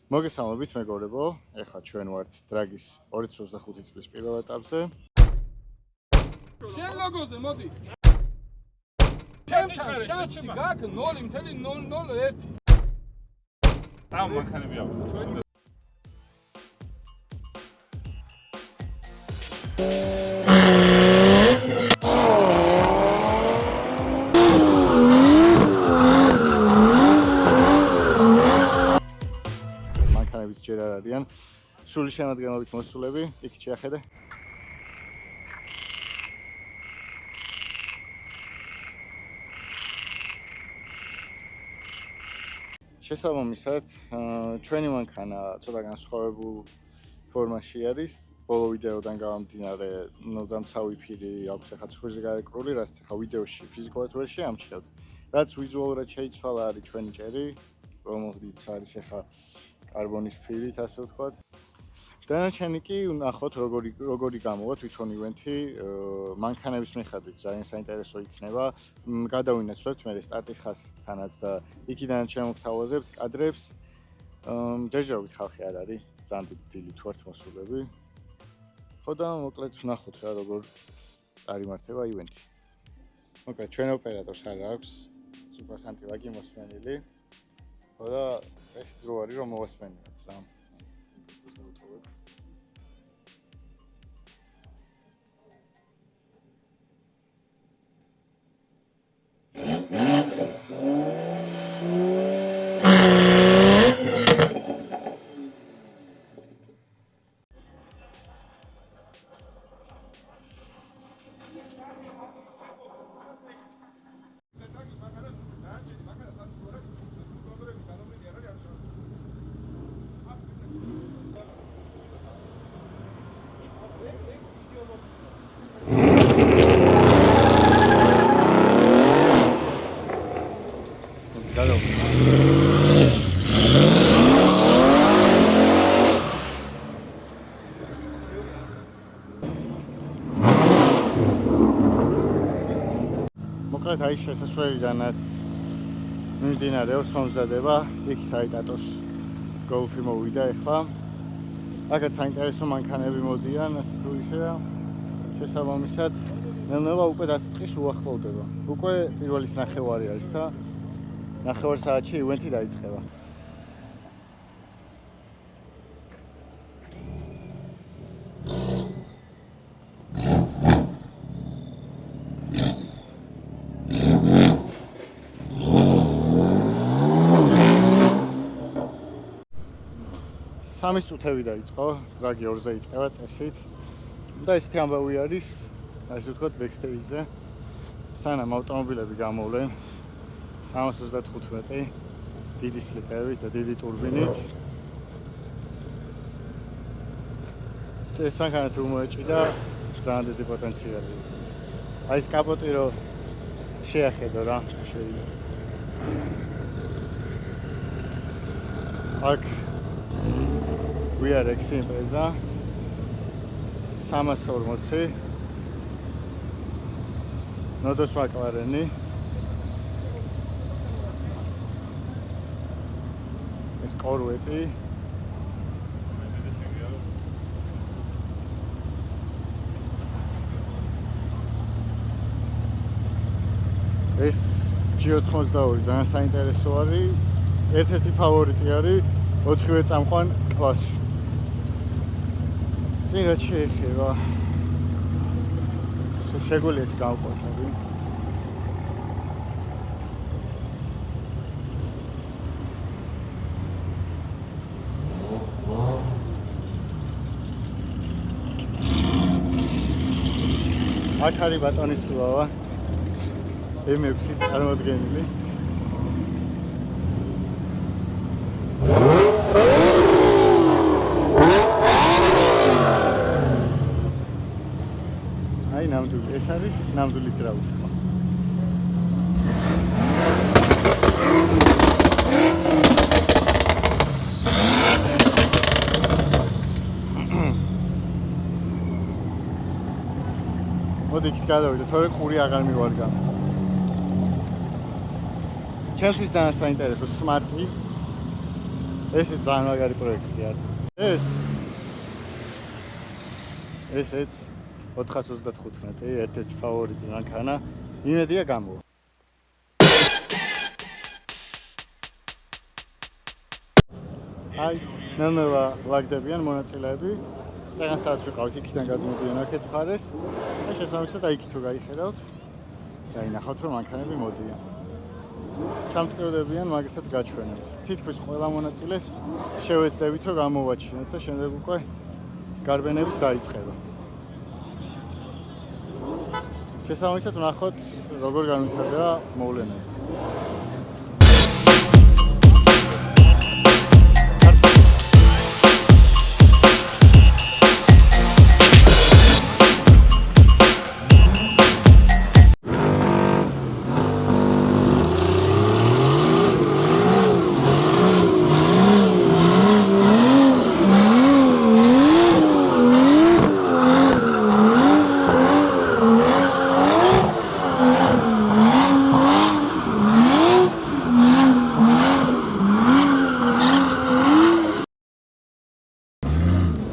მოგესალმებით მეგობრებო, ეხლა ჩვენ ვართ დრაგის 2025 წლის პირველ ეტაპზე. შენ ლოგოზე მოდი. ჩემთან შანსი გაქვს 0.001. რა მანქანები აქვს? ჩვენ მანქანებიც ჯერ არ არიან. სრული შემადგენლობით მოსულები, იქით შეახედე. შესაბამისად, ჩვენი მანქანა ცოტა განსხვავებულ ფორმაში არის. ბოლო ვიდეოდან გამომდინარე, დამცავი ფირი აქვს ახლა ცხვირზე გადაკრული, რაც ახლა ვიდეოში ფიზიკურად ვერ შეამჩნევთ. რაც ვიზუალურად შეიცვალა არის ჩვენი ჭერი, რომელიც არის ახლა კარბონის ფირით, ასე ვთქვათ. დანარჩენი კი ვნახოთ როგორი გამოვა თვითონ ივენთი, მანქანების მიხედვით ძალიან საინტერესო იქნება. გადავინაცვლებთ მე სტარტის ხაზთანაც და იქიდან შემოგთავაზებთ კადრებს. დეჟავით ხალხი არ არის, ძალიან დიდი თვართ მოსულები. ხო და მოკლედ ვნახოთ რა როგორ წარიმართება ივენთი. მოკლედ ჩვენ ოპერატორს არ აქვს სუპრასანტილაკი მოსმენილი. ხო და წესი დრო არის რომ მოვასმენიოთ რა. მოკლედ აი შესასვლელიდანაც მიმდინარეობს მომზადება, იქით აი ტატოს გოლფი მოვიდა ეხლა. აქაც საინტერესო მანქანები მოდიან, ასე თუ ისე შესაბამისად ნელ-ნელა უკვე დასაწყის უახლოვდება. უკვე პირველის ნახევარი არის და ნახევარ საათში ივენთი დაიწყება. სამის წუთები დაიწყო, დრაგი 2-ზე იწყება წესით. და ესეთი ამბავი არის, ასე ვთქვათ, ბექსტეიჯზე. სანამ ავტომობილები გამოვლენ 325 დიდი სლიპებით და დიდი ტურბინით. ეს მანქანა თუ მოეჭიდა, ძალიან დიდი პოტენციალი. აი ეს კაპოტი რო შეახედო რა, შეიძლება. აქ VRX იმპრეზა 340 ნოდოს მაკლარენი ეს კორვეტი ეს G82 ძალიან საინტერესო არის ერთ-ერთი ფავორიტი არის 4-ვე წამყვან კლასში. წინ რაც შეეხება შეგვიძლია ეს გავყვეთები. აქ არის ბატონის ლავა M6-ის წარმოადგენელი. ნამდვილი ეს არის ნამდვილი ძრავის ხმა. მოდი იქით გადავიდეთ, თორე ყური აღარ მივარგა. ჩემთვის ძალიან საინტერესო სმარტი ეს ძალიან მაგარი პროექტია. ესეც 435, ერთ-ერთი ფავორიტი მანქანა. იმედია გამოვა. აი, ნელ-ნელა ლაგდებიან მონაწილეები. წეგან საათს ვიყავით, იქიდან გადმოდიან აქეთ მხარეს. და შესაბამისად აი იქით თუ გაიხედავთ, დაინახავთ რომ მანქანები მოდიან. ჩამწკრივდებიან, მაგასაც გაჩვენებთ. თითქმის ყველა მონაწილეს შევეცდებით რომ გამოვაჩინოთ და შემდეგ უკვე გარბენების დაიწყება. შესაბამისად ვნახოთ როგორ განვითარდება მოვლენები.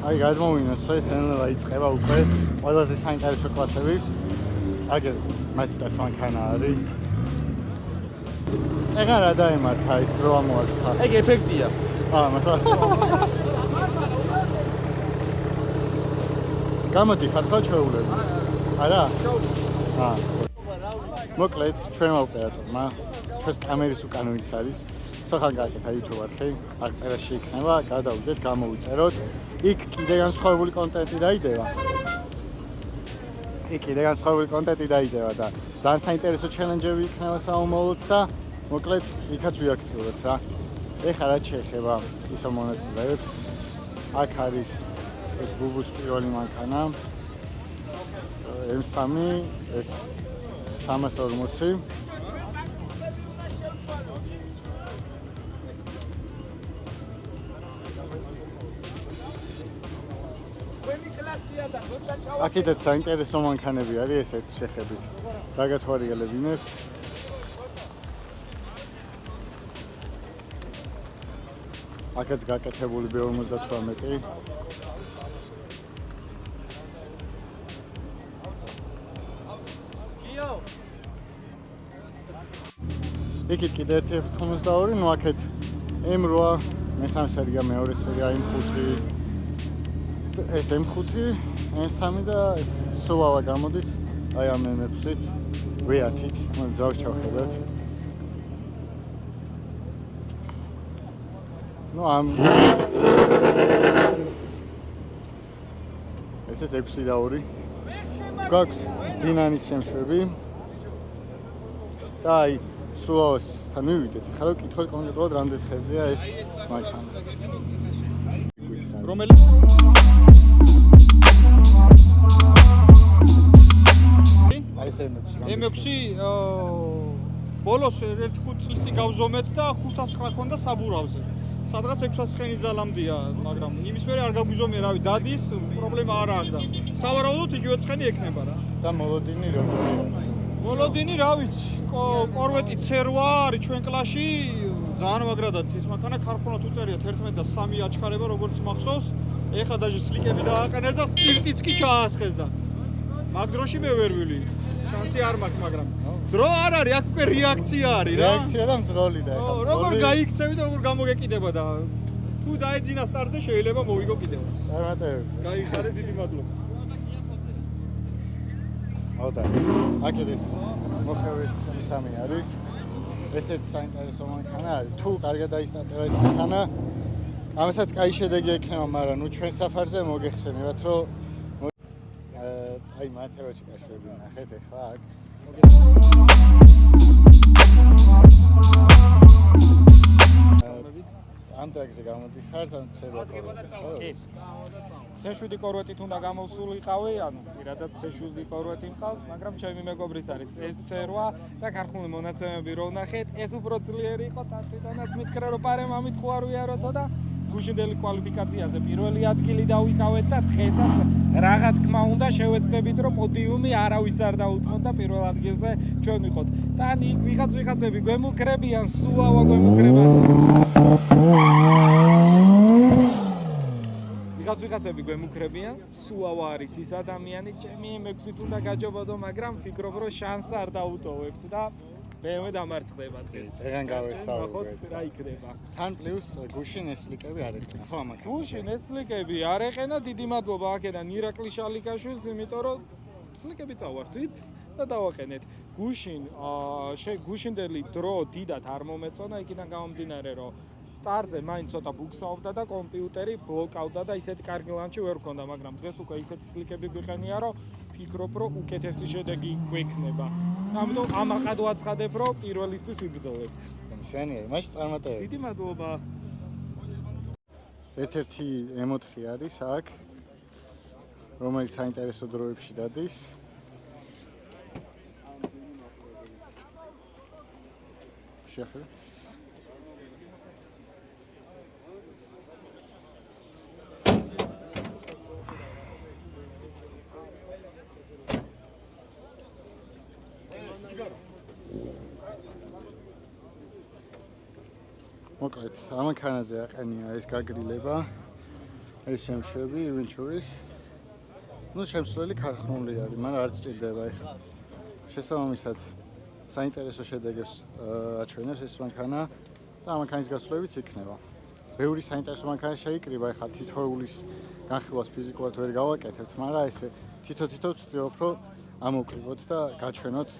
აი გადმოვინოს, რომ ნელ-ნელა იწყება უკვე ყველაზე საინტერესო კლასები. აგერ მაჩიტას მანქანა არის. წეგან რა დაემართა ის რო ამოასხა? ეგ ეფექტია. მართლა. გამოდი ხარ ხო ჩვეულები? არა? მოკლედ, ჩვენმა ოპერატორმა ჩვენს კამერის უკან ვინც არის, სოხან გააკეთა YouTube არხი, აქ წერაში იქნება, გადავიდეთ, გამოვიწეროთ. იქ კიდე განსხვავებული კონტენტი დაიდება. და ძალიან საინტერესო ჩელენჯები იქნება საომოლოდ და მოკლედ იქაც ვიაქტიურებთ რა. ეხლა რაც შეეხება ისო მონაწილეებს, აქ არის ეს ბუბუს პირველი მანქანა. M3 ეს 340. აქედაც საინტერესო მანქანები არის ესეთი შეხებით. დაგათვალიერებინებთ. აქაც გაკეთებული B58. იქით კიდე ერთი F92, ნუ აქეთ M8, მესამე სერია, მეორე სერია, M5. ეს M5, M3 და ეს სულავა გამოდის აი ამ M6-ით, V10-ით, მან ზავს ჩავხედოთ. ნუ ამ ესეც 6-2. გაქვს დინანის შემშვები. და აი სულავასთან მივიდეთ. ხალხო კითხოთ კონკრეტულად რამდენი ხეზია ეს მანქანა. რომელიც M6 ბოლოს ერთი 5 წლის წინ გავზომეთ და 509 ქონდა საბურავზე. სადღაც 600 იზალამდეა, მაგრამ იმის მერე არ გაგვიზომია, რავი, დადის, პრობლემა არ აქვს და სავარაუდოდ იგივე ცხენი ექნება რა. და მოლოდინი როგორია? მოლოდინი რა ვიცი, კორვეტი C8 არის ჩვენ კლასში, ძალიან მაგრადაც ის მანქანა ქარხანად უწერიათ 11 და 3 აჩქარება როგორც მახსოვს. ეხლა დაჟე სლიკები დააყენეს და სპირტიც კი ჩაასხეს და მაგ დროში მე ვერ ვილი. შანსი არ მაქვს, მაგრამ დრო არ არის, აქ უკვე რეაქცია არის რა. რეაქცია და მძღოლი და ეხლა. როგორ გაიქცევი და როგორ გამოგეკიდება და თუ დაეძინა სტარტზე შეიძლება მოვიგო კიდევაც. წარმატებები. გაიხარე, დიდი მადლობა. აუტა. აქედეს მოხევის M3 არის. ესეც საინტერესო მანქანა არის. თუ კარგად დაისტარტება ეს მანქანა, ამასაც კაი შედეგი ექნება, მაგრამ ნუ ჩვენ საფარზე მოგეხსენებათ, რომ აი მათეროჩი კაშვები ნახეთ ეხლა აქ. ამ ტრეკზე გამოდიხართ, ან C8 კორვეტით, ხო? კი. C7 კორვეტით უნდა გამოვსულიყავი, ანუ პირადად C7 კორვეტი მყავს, მაგრამ ჩემი მეგობრის არის ეს C8 და ქარხნული მონაცემები რო ვნახეთ, ეს უფრო ძლიერი იყო, თვითონაც მითხრა რომ პარემამით ხო არ ვიაროთო და გუშინდელი კვალიფიკაციაზე პირველი ადგილი დავიკავეთ და დღესაც რაღა თქმა უნდა შევეცდებით რომ პოდიუმი არავის არ დაუთმოთ და პირველ ადგილზე ჩვენ ვიყოთ. და ან იქ ვიღაცები გვემუქრებიან, სულავა გვემუქრება. რაღაც ვიღაცები გვემუქრებიან, სულავა არის ის ადამიანი, ჩემი M6-ით უნდა გაჯობოდო, მაგრამ ვფიქრობ, რომ შანსს არ დაუტოვებთ და BMW დამარცხდება დღეს. წერან გავესაუბრეთ. ნახოთ რა იქნება. თან პლუს გუშინ ეს სლიკები არ ეყნა, ხო ამან? გუშინ ეს სლიკები არ ეყენა, დიდი მადლობა აქედან ირაკლი შალიკაშვილს, იმიტომ რომ სლიკები წავართვით და დავაყენეთ. გუშინ გუშინდელი დრო დიდად არ მომეწონა, იქიდან გამომდინარე, რომ სტარტზე მაინც ცოტა ბუქსაობდა და კომპიუტერი ბლოკავდა და ისეთი კარგი ლანჩი ვერ მქონდა, მაგრამ დღეს უკვე ისეთი სლიკები გვიყენია, რომ ფიქრობ, რომ უკეთესი შედეგი გვექნება. ამიტომ ამაყად ვაცხადებ, რომ პირველისთვის ვიბრძოლებთ. მშვენიერი, მაშინ წარმატებები. დიდი მადლობა. ერთ-ერთი M4 არის აქ, რომელიც საინტერესო დროებში დადის. შეხვე. მოკლედ, ამანქანაზე აყენია ეს გაგრილება, ეს შემშვები, ვინჩურის. ნუ შემსვლელი ქარხნული არის, მაგრამ არ სჭირდება ეხლა. შესაბამისად, საინტერესო შედეგებს აჩვენებს ეს მანქანა და ამანქანის გასვლებიც იქნება. ბევრი საინტერესო მანქანა შეიკრიბა, ეხლა თითოეულის განხილვას ფიზიკურად ვერ გავაკეთებთ, მაგრამ ესე თითო-თითო ვცდილობ, რომ ამოვკრიბოთ და გაჩვენოთ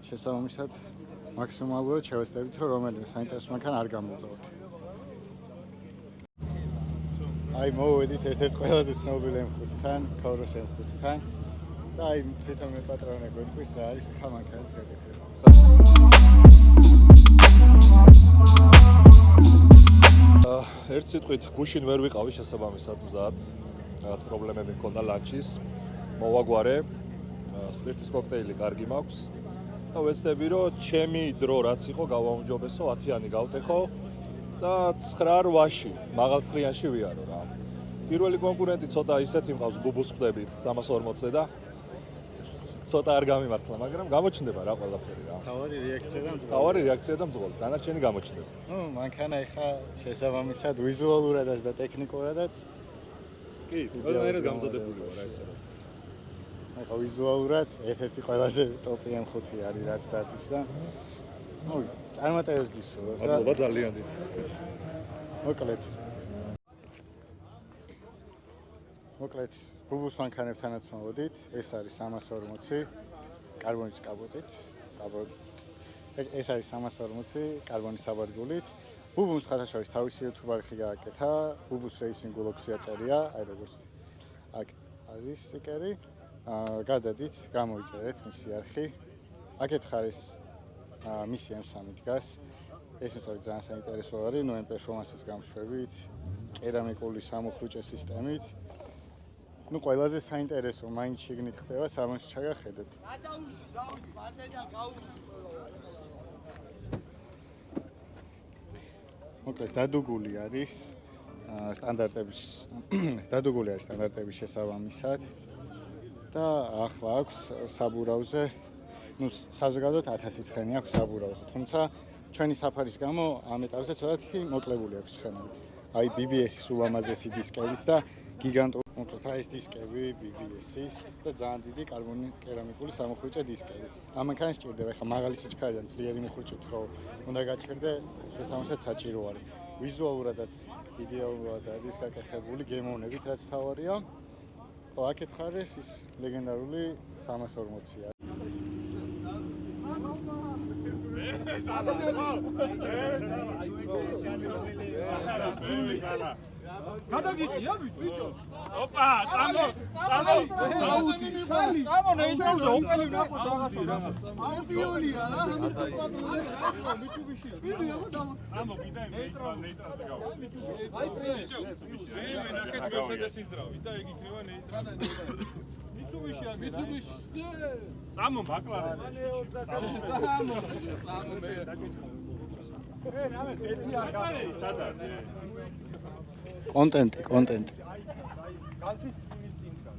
შესაბამისად მაქსიმალურად შევეცდებით, რომ რომელიმე საინტერესო მანქანა არ გამოვწოვოთ. აი მოვედით ერთ-ერთ ყველაზე ცნობილ M5-თან, Corus M5-თან და აი თვითონ მე პატრონე გვეტყვის რა არის ხა მანქანის გაკეთება. ერთ სიტყვით გუშინ ვერ ვიყავი შესაბამისად მზად. რაღაც პრობლემები მქონდა ლანჩის. მოვაგვარე. სპირტის კოქტეილი კარგი მაქვს. და ვეცდები, რომ ჩემი დრო რაც იყო გავაუმჯობესო, 10-იანი გავტეხო და 9-8-ში მაღალწყლიანში ვიარო რა. პირველი კონკურენტი ცოტა ისეთი მყავს ბუბუს ხვდები 340-ზე და ცოტა არ გამიმართლა, მაგრამ გამოჩნდება რა ყველაფერი რა. თავარი რეაქცია და მძღოლი. თავარი რეაქცია და მძღოლი. დანარჩენი გამოჩნდება. ნუ მანქანა ეხა შესაბამისად ვიზუალურადაც და ტექნიკურადაც კი, ყველანაირად გამზადებული ვარ აი ესე რა. ეხა ვიზუალურად ერთ-ერთი ყველაზე ტოპი M5 არის რაც დადის და ნუ წარმატებებს გისურვებ და მადლობა ძალიან დიდი. მოკლედ ბუბუს მანქანებთანაც მოვედით, ეს არის 340 კარბონის კაპოტით, ეს არის 340 კარბონის საბარგულით. ბუბუს ხათაშორის თავისი YouTube არხი გააკეთა, ბუბუს რეისინგ ვლოგსი აწერია, აი როგორც აქ არის სტიკერი. გადადით, გამოიწერეთ მისი არხი. აქეთ ხარ ეს მისი M3 დგას. ეს მსავი ძალიან საინტერესო არის, ნუ M პერფორმანსის გამშვებით, კერამიკული სამუხრუჭე სისტემით. ნუ ყველაზე საინტერესო მაინც შეგნით ხდება, სამონში ჩაგახედეთ. მოკლედ დადუგული არის სტანდარტების შესაბამისად. და ახლა აქვს საბურავზე, ნუ საზოგადოდ 1000 ცხენი აქვს საბურავზე, თუმცა ჩვენი საფარის გამო ამ ეტაპზე ცოტათი მოკლებული აქვს ცხენები. აი BBS-ის ულამაზესი დისკებით და გიგანტური, მოკლედ აი ეს დისკები BBS-ის და ძალიან დიდი კერამიკული სამუხრუჭე დისკები. ამ მანქანას სჭირდება, ეხლა მაღალი სიჩქარიდან ძლიერი მუხრუჭით რო უნდა გაჩერდე, შესაბამისად საჭირო არის. ვიზუალურადაც იდეალურად არის გაკეთებული გემოვნებით, რაც თავარია. აქეთ ხარ ეს ლეგენდარული 340-ია. გადაგიწია ბიჭო. ოპა, წამო. წამო ნეიტრალზე ოპელი ნახოთ რაღაცა რა. აუდიოლია რა, ამის პატრონი. მიტუბიშია. წამო, კიდე ნეიტრალზე გავა. აი პრეს. მე ნახეთ გასადა სიზრავი და ეგ იქნება ნეიტრალზე. მიტუბიშია, მიტუბიში. წამო, მაკლარენ. წამო მე. რამეს ერთი არ გავა. კონტენტი. კალფის წინ გა.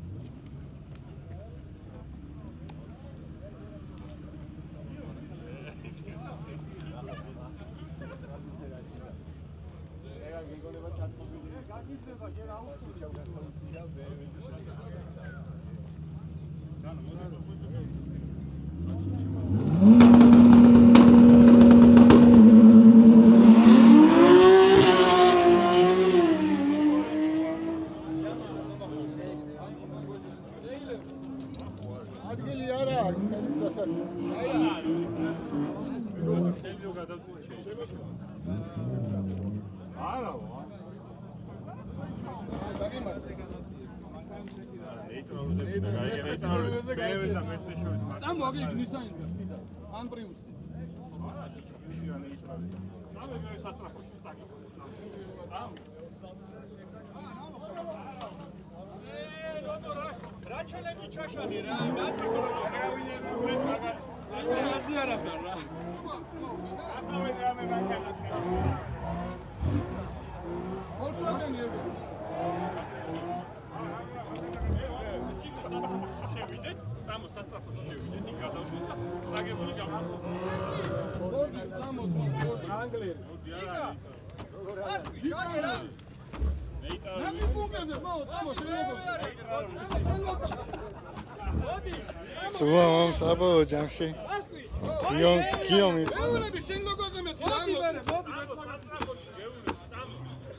ეგ გიგონება ჩატყობილია. ადგილი არა აქვს, დასათი. რა ჩელენჯი ჩაშანი რა აზიარა ხარ რა შევიდეთ, სამოს სასწრაფოში შევიდეთ, იქ გადავიდეთ და საგებული გამოსვლა. ანგლერი. მოდი არა. ასკი, ჩაგერა. სულამ საბოლოო ჯამში. გიომი. შენ ლოგოზე მე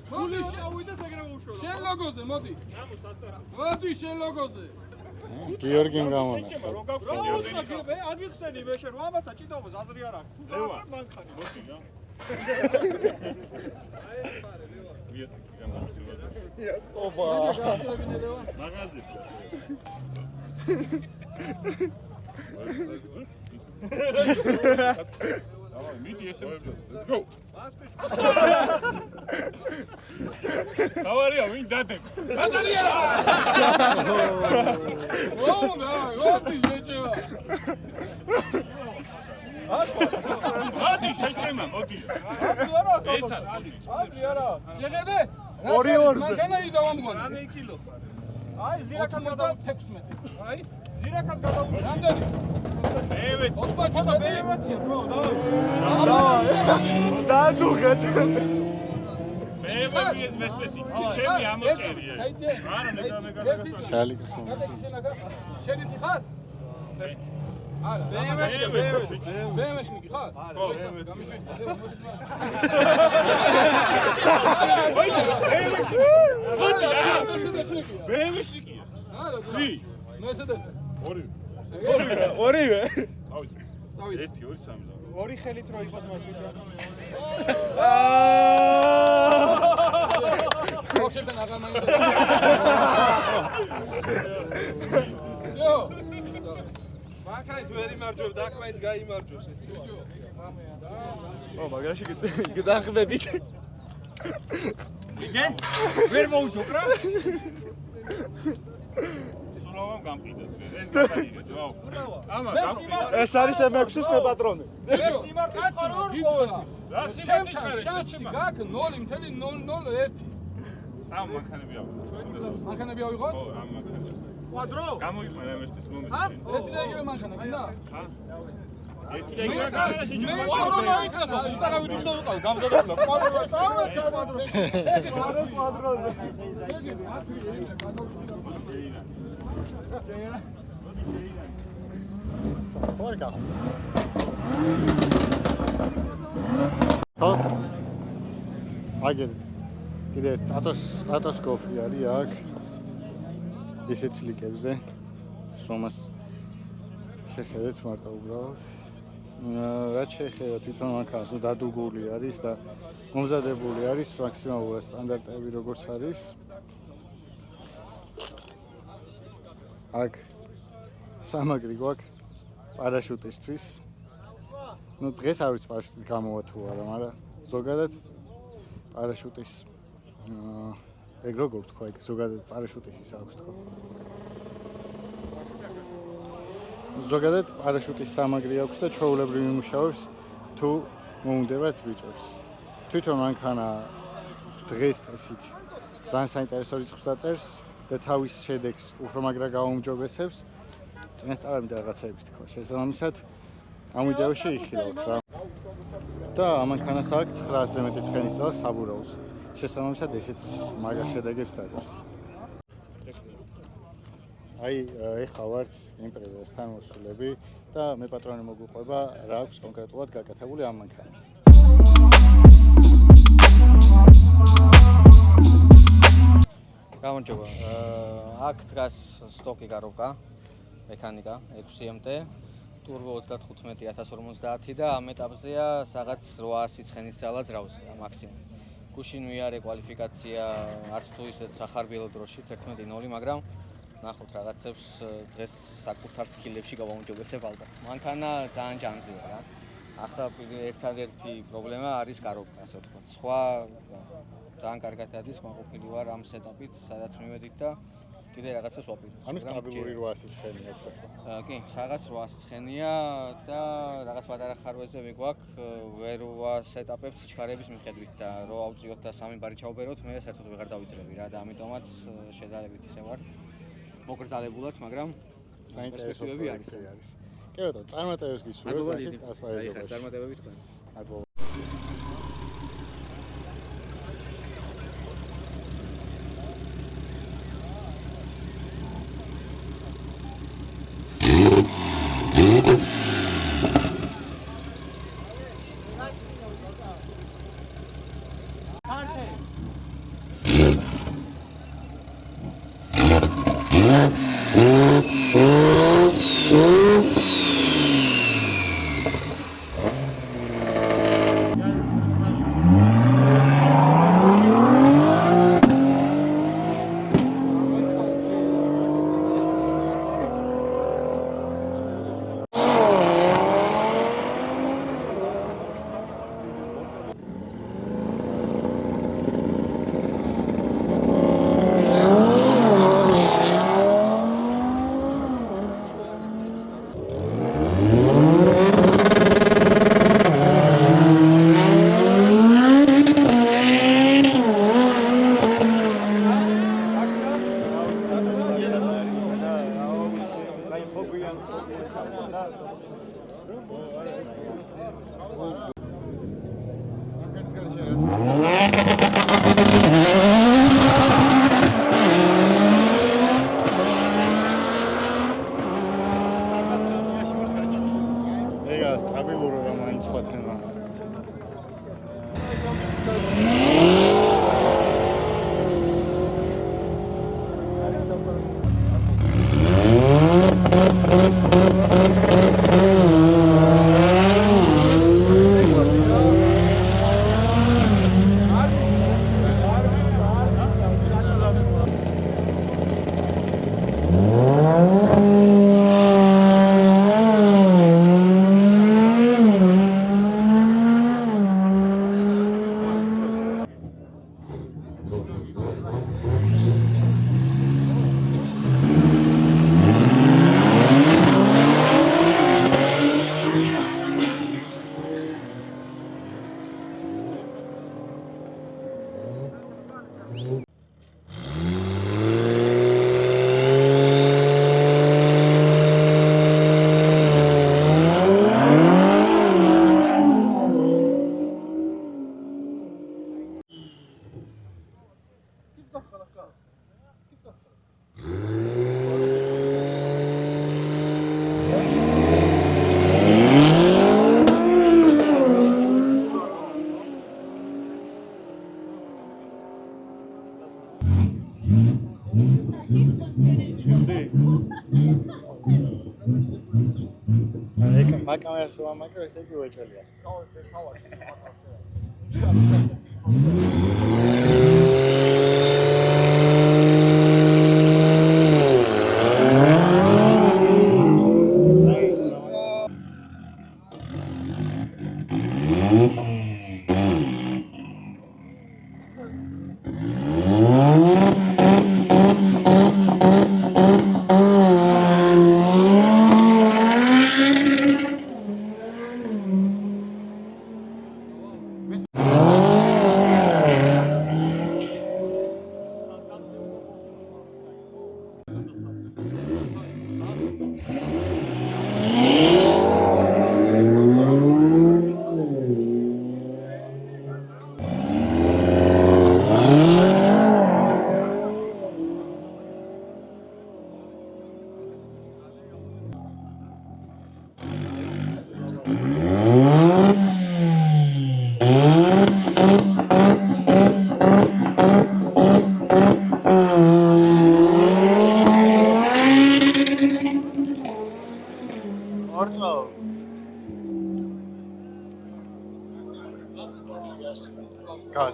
მოდი შევიდე საგრაუშო. შენ ლოგოზე მოდი. მოდი შენ ლოგოზე. გიორგიმ გამონახა. აგიხსენი მე შენ ვამათა ჭიდაობას აზრი არ აქვს. თუ გააქვს მანქანი მოდი რა. ოპა. მაღაზია. დავაი მიდი ესე. გო. დავარია ვინ დადებს? აზარია. მოდი შეჭება. მოდი შეჭემა, მოდი. აზრი არა. შეხედე? ორი ორზე. მანქანა ის დავამგონი. რამე კილო ხარ. აი ზირაქას გადავუწე 16. აი ზირაქას გადავუწე. რამდენი? მე 80 მე მეთია ბრო დავაი. დაადუღეთ. მე ვიეს მესესი, ჩემი ამოჭერიე. არა მე გადაგაკეთე. შალიკას მომ. შენითი ხარ? არა, მე მეშნიკი ხარ? ხო, მე ვიშიკია. არა, ვი? მესედეს. ორივე. ავი. 1 2 3 ორი ხელით რო იყოს მას ბიჭო. ბავშვებთან აღარ მაინტერესებს. იო. მანქანით ვერ იმარჯვებ და აქ მაინც გაიმარჯვოს έτσι. ო მაგაში გდახბებით. იგე? ვერ მოუჯობ რა? სულავამ გამყიდეთ. ეს გადაიგეთ, ვაუ. ამა გამყიდეთ. ეს არის M6-ის მე პატრონი. მე სიმართლე ხარ ორ ყოველთვის. რა სიმართლის ხარ? შანსი გაქვს 0.001. ამ მანქანები ავიღოთ. მანქანები ავიღოთ? ხო, ამ მანქანებს. კვადრო? გამოიყვანა მესტის მომენტი. ერთი და იგივე მანქანა, გინდა? ერთი და იგივე გადაშიჯო. კვადრო მოიწესო, უკარავით უშო ვიყავ, გამზადდა. კვადრო წავე, კვადრო. კვადროზე. ხორკა. ხო. აგერ. კიდე სტატოსკოპი არის აქ. ისეთ ლიკებზე. სომას შეხედეთ მარტო უბრალოდ. რაც შეეხება თვითონ მანქანას, ნუ დადუგული არის და მომზადებული არის მაქსიმალურად სტანდარტები როგორც არის. აქ სამაგრი გვაქვს პარაშუტისთვის. ნუ დღეს არ ვიცი პარაშუტით გამოვა თუ არა, მაგრამ ზოგადად პარაშუტის ეგ როგორ თქვა, ეგ ზოგადად პარაშუტის ის აქვს თქვა. ზოგადად პარაშუტის სამაგრი აქვს და ჩვეულებრივ იმუშავებს თუ მოუნდებათ ბიჭებს. თვითონ მანქანა დღეს ისიც ძალიან საინტერესო რიცხვს დაწერს და თავის შედეგს უფრო მაგრა გაუმჯობესებს. წინასწარ ამიტომ რაღაცეების თქვა. შესაბამისად ამ ვიდეოში იხილავთ რა. და ამ მანქანას აქვს 900-ზე მეტი ცხენის ძალა საბურავს. შესაბამისად ესეც მაგარ შედეგებს დაგებს. აი, ეხლა ვართ იმპრეზასთან მოსულები და მე პატრონი მოგუყვება რა აქვს კონკრეტულად გაკეთებული ამ მანქანას. გამარჯობა. აქ დგას სტოკი გაროკა, მექანიკა 6MT, ტურბო 35050 და ამ ეტაპზეა რაღაც 800 ცხენის ძალა ძრავს მაქსიმუმ. გუშინ ვიარე კვალიფიკაცია არც თუ ისეთ სახარბიელო დროში 11:0, მაგრამ ნახოთ რაღაცებს დღეს საკუთარ სკილებში გავაუმჯობესებ ალბათ. მანქანა ძალიან ჯანზეა რა. ახლა ერთადერთი პრობლემა არის გაროკა, ასე ვთქვათ. სხვა ძალიან კარგად ადის, მაყოფილი ვარ ამ სეტაპით, სადაც მივედით და კიდე რაღაცას ვაპირებ. ანუ სტაბილური 800 ცხენი აქვს ახლა. კი, რაღაც 800 ცხენია და რაღაც პატარა ხარვეზები გვაქვს, ვერ ვასეტაპებ სიჩქარეების მიხედვით და რო ავწიოთ და 3 ბარი ჩავბეროთ, მე საერთოდ ვეღარ დავიძრები რა და ამიტომაც შედარებით ისე ვარ. მოკრძალებულად, მაგრამ საინტერესო პროექტი არის. კი ბატონო, წარმატებებს გისურვებთ მაშინ ასპარეზობაში. წარმატებები თქვენ. მადლობა. ეგა სტაბილურობა მაინც სხვა თემაა. მაკამერას ვამაკრე, ესე იგი უეჭველიას.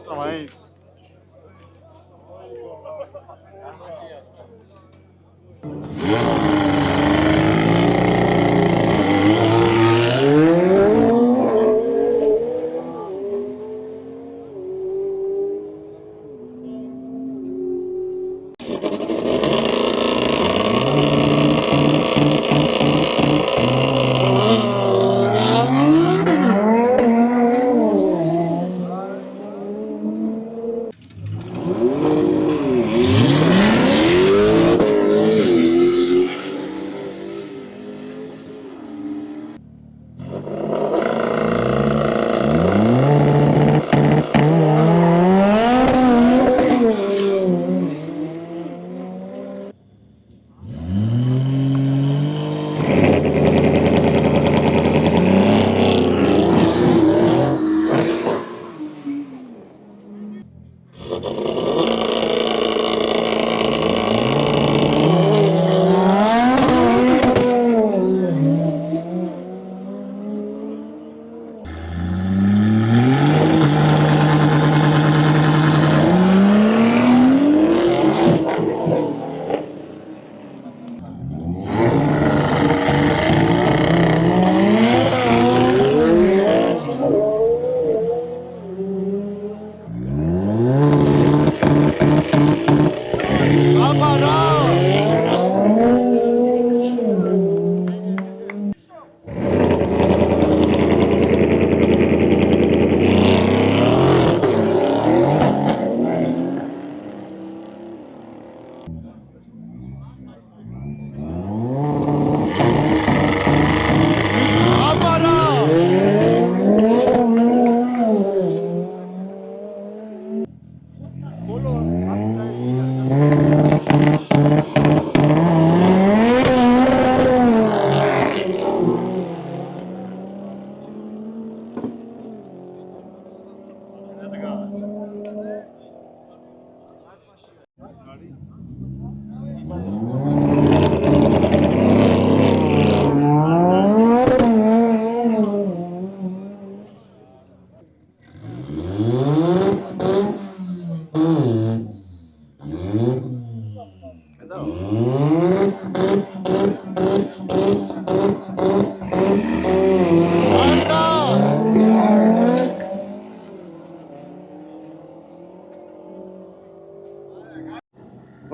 მოსწრა მაინც.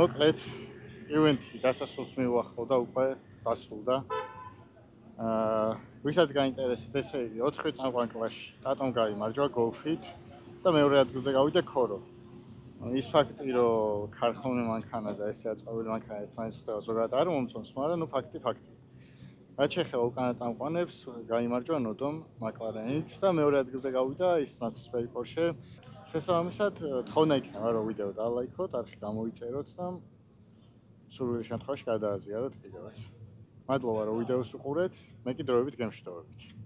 მოკლედ ივენთი დასასრულს მივუახლოვ და უკვე დასრულდა. ვისაც გაინტერესებთ, ესე იგი 4 წამყვან კლასში ტატომ გაიმარჯვა გოლფით და მეორე ადგილზე გავიდა ქორო. ის ფაქტი, რომ ქარხნული მანქანა და ესე აწყობილი მანქანა ერთმანეთს ხვდება ზოგადად არ მომწონს, მაგრამ ნუ ფაქტი. რაც შეეხება უკანა წამყვანებს, გაიმარჯვა ნოდომ მაკლარენით და მეორე ადგილზე გავიდა ის ნაცრისფერი პორშე. შესაბამისად, თხოვნა იქნება რომ ვიდეო დალაიქოთ, არხი გამოიწეროთ და სურვილი შემთხვევაში გადააზიაროთ კიდევაც. მადლობა რომ ვიდეოს უყურეთ, მე კი დროებით გემშვიდობებით.